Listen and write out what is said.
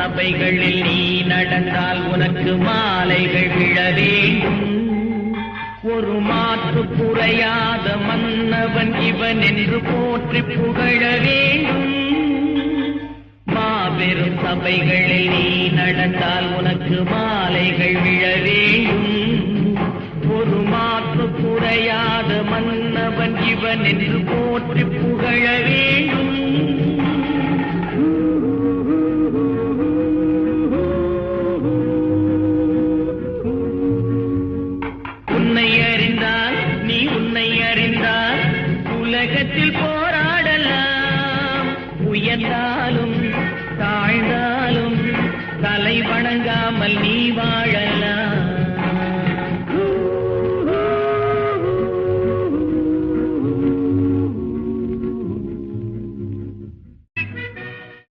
சபைகளில் நீ நடந்தால் உனக்கு மாலைகள் விழ வேண்டும். ஒரு மாற்று குறையாத மன்னவன் இவன் என்று போற்றி புகழ வேண்டும். மாபெரும் சபைகளில் நீ நடந்தால் உனக்கு மாலைகள் விழ வேண்டும். ஒரு மாற்று குறையாத மன்னவன் இவன் என்று போற்றி புகழ வேண்டும். உன்னை அறிந்தால் நீ உன்னை அறிந்தால் உலகத்தில் போராடலாம். உயர்ந்தாலும் தாழ்ந்தாலும் தலை வணங்காமல் நீ வாழ